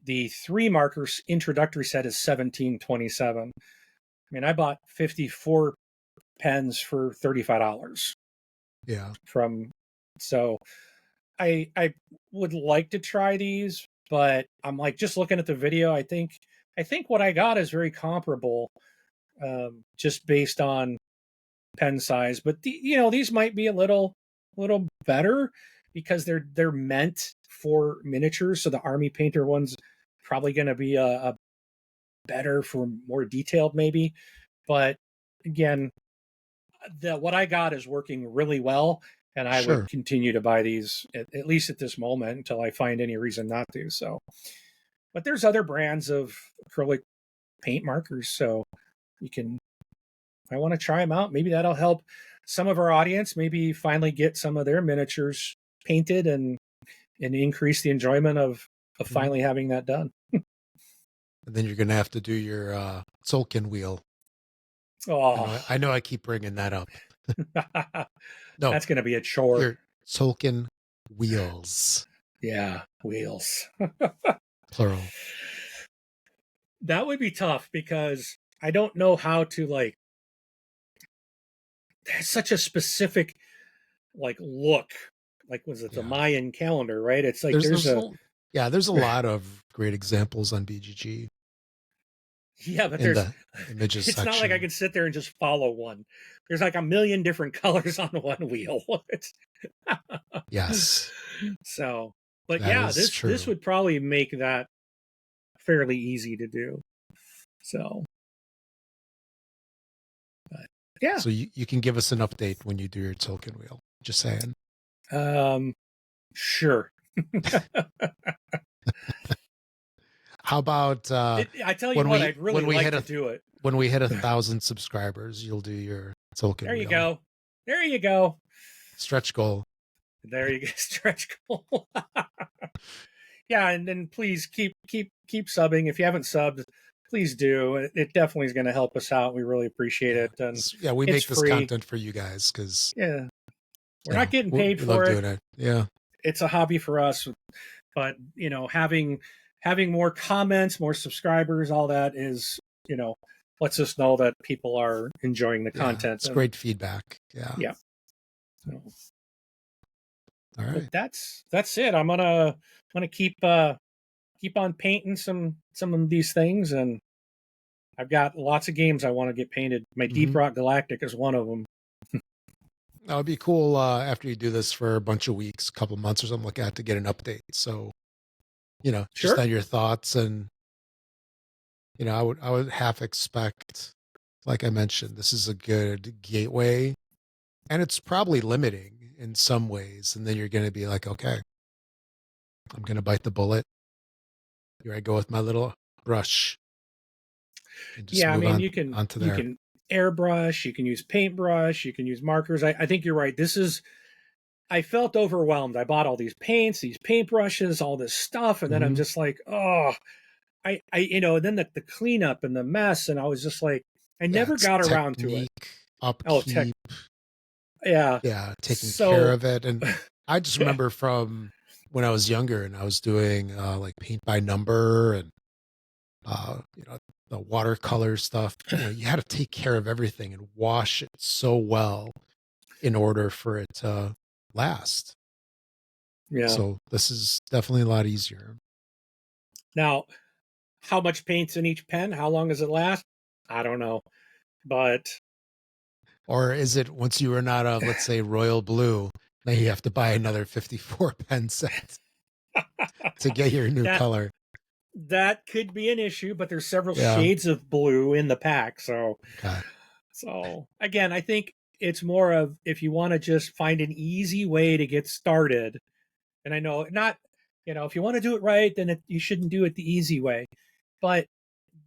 The 3 markers introductory set is $17.27. I mean, I bought 54 pens for $35. Yeah. So I would like to try these, but I'm like, just looking at the video, I think what I got is very comparable, just based on pen size. But these might be a little better, because they're meant for miniatures. So the Army Painter one's probably going to be a better for more detailed, maybe. But again, what I got is working really well, and I would continue to buy these at least at this moment until I find any reason not to. So, but there's other brands of acrylic paint markers, so you can. I want to try them out. Maybe that'll help some of our audience maybe finally get some of their miniatures painted and increase the enjoyment of finally having that done. And then you're going to have to do your Tzolk'in wheel. Oh, I know I keep bringing that up. No, that's going to be a chore. Your Tzolk'in wheels. Yeah, wheels. Plural. That would be tough, because I don't know how to, like, that's such a specific look. Like, was it the Mayan calendar, right? It's like there's a lot of great examples on BGG. Yeah, but there's the images it's section. not like I can sit there and just follow one. There's like a million different colors on one wheel. Yes. So, but that this would probably make that fairly easy to do. So, but yeah. So you can give us an update when you do your Tzolk'in wheel. Just saying. Sure. How about I tell you what, I'd really like to do it. When we hit 1,000 subscribers, you'll do your Tzolk'in There you wheel. go. There you go. Stretch goal. There you go. Stretch goal. Yeah, and then please keep subbing. If you haven't subbed, please do. It definitely is going to help us out. We really appreciate it. And we make this content for you guys, because we're not getting paid for it. Doing it. Yeah, it's a hobby for us. But having having more comments, more subscribers, all that is, lets us know that people are enjoying the content. It's great feedback. Yeah. So, all right. but that's it. I'm gonna keep on painting some of these things, and I've got lots of games I want to get painted. My Deep Rock Galactic is one of them. That would be cool after you do this for a bunch of weeks, a couple months or something like that, to get an update. So, just on your thoughts. And, I would half expect, like I mentioned, this is a good gateway, and it's probably limiting in some ways. And then you're going to be like, okay, I'm going to bite the bullet. Here I go with my little brush. Yeah, I mean, you can airbrush, you can use paintbrush, you can use markers. I think you're right. I felt overwhelmed. I bought all these paints, these paintbrushes, all this stuff, and then I'm just like, oh, then the cleanup and the mess, and I was just like, I never got around to it. Upkeep. Yeah, taking care of it. And I just remember from when I was younger and I was doing like paint by number and the watercolor stuff. You had to take care of everything and wash it so well in order for it to last. Yeah. So this is definitely a lot easier. Now, how much paint's in each pen? How long does it last? I don't know. But or is it once you run out of, let's say, royal blue, now you have to buy another 54 pen set to get your new color? That could be an issue, but there's several shades of blue in the pack. So, again, I think it's more of if you want to just find an easy way to get started. And I know if you want to do it right, then you shouldn't do it the easy way. But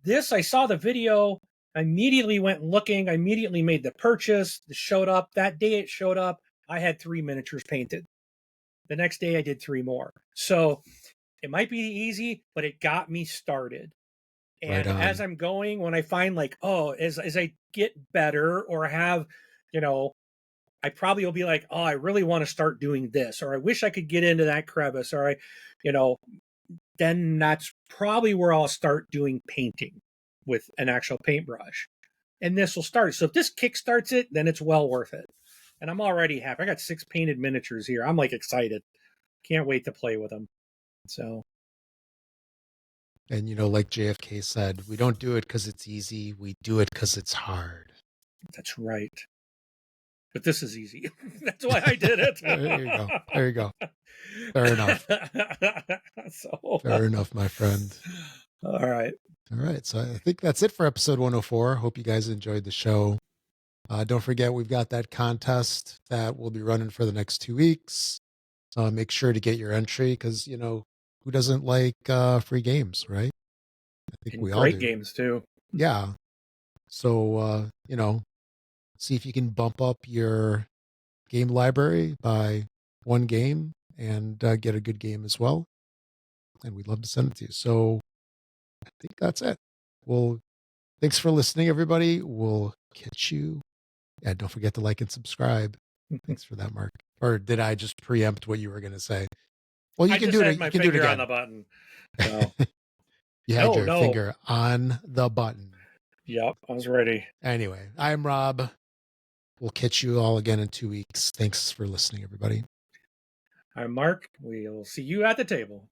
I saw the video, I immediately went looking, I immediately made the purchase. It showed up. That day it showed up, I had 3 miniatures painted. The next day I did 3 more. So it might be easy, but it got me started. And as I'm going, when I find as I get better or have, I probably will be like, oh, I really want to start doing this, or I wish I could get into that crevice, or then that's probably where I'll start doing painting with an actual paintbrush. And this will start. So if this kickstarts it, then it's well worth it. And I'm already happy. I got 6 painted miniatures here. I'm excited. Can't wait to play with them. So. And, like JFK said, we don't do it because it's easy. We do it because it's hard. That's right. But this is easy. That's why I did it. There you go. Fair enough. Fair enough, my friend. All right. So I think that's it for episode 104. Hope you guys enjoyed the show. Don't forget, we've got that contest that we'll be running for the next 2 weeks. Make sure to get your entry because, who doesn't like free games, right? I think we all do. Great games, too. Yeah. So, see if you can bump up your game library by 1 game and get a good game as well. And we'd love to send it to you. So I think that's it. Well, thanks for listening, everybody. We'll catch you. Yeah, don't forget to like and subscribe. Thanks for that, Mark. Or did I just preempt what you were going to say? Well, you can do it. You can do it again. On the button. So. You had your finger on the button. Yep, I was ready. Anyway, I'm Rob. We'll catch you all again in 2 weeks. Thanks for listening, everybody. I'm Mark. We'll see you at the table.